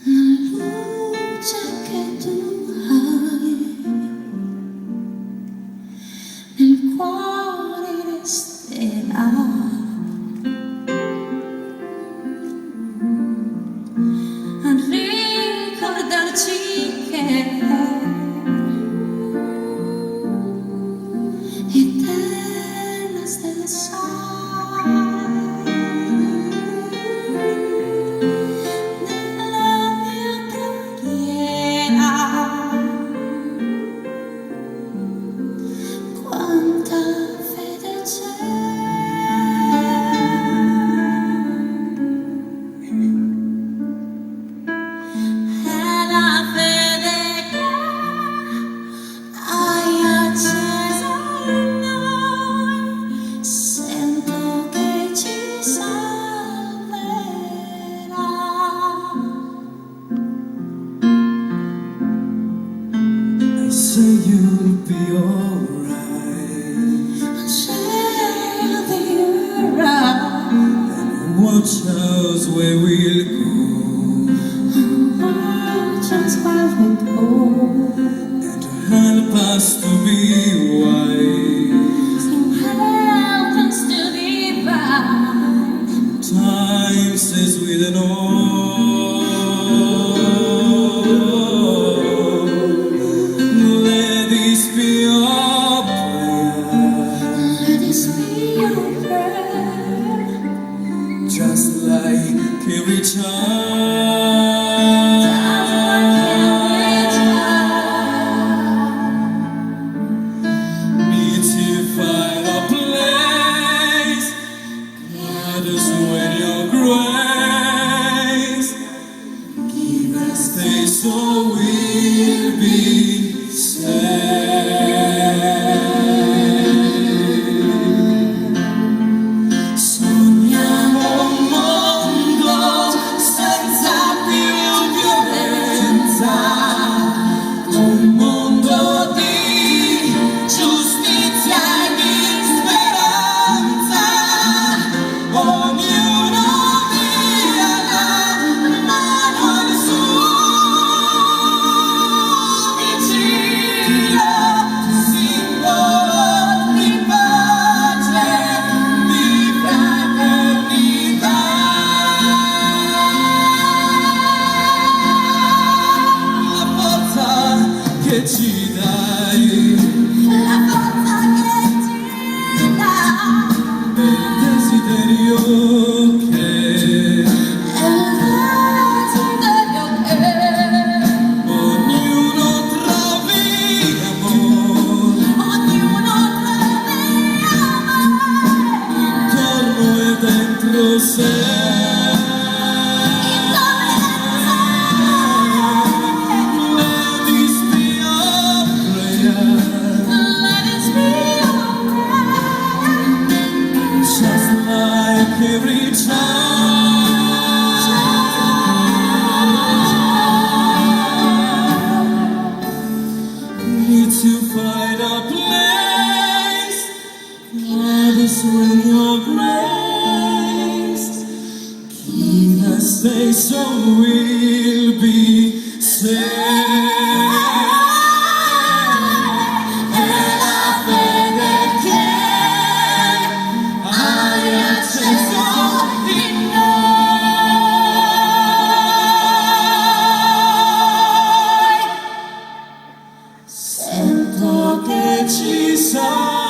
luce che tu hai nel cuore resterà. A ricordarci che eterna stella sai nella mia preghiera. Quanta fede c'è say you'll be alright. I say you'll be alright. And watch us where we'll go. Watch us where we go. And help us to be wise. And help us to be wise. Time says we don't know. Let this be our prayer. Let this be your prayer. Just like every child. Need to find a place. Guide us with your grace. Give us faith so we'll be saved. Sogniamo un mondo senza più violenza, un mondo di giustizia e di speranza. Ognuno dia la mano al suo vicino, simbolo di pace, di fraternità. La forza che ci dai, La forza che ci dà il desiderio che è il desiderio che ognuno trovi amore ognuno trovi amore intorno e dentro sé. Let this be our prayer. Let us be your prayer. Just like every child, need to find a place. Guide us with your grace. Keep us safe so we'll be saved. È la fede che hai acceso in noi. Sento che ci sei.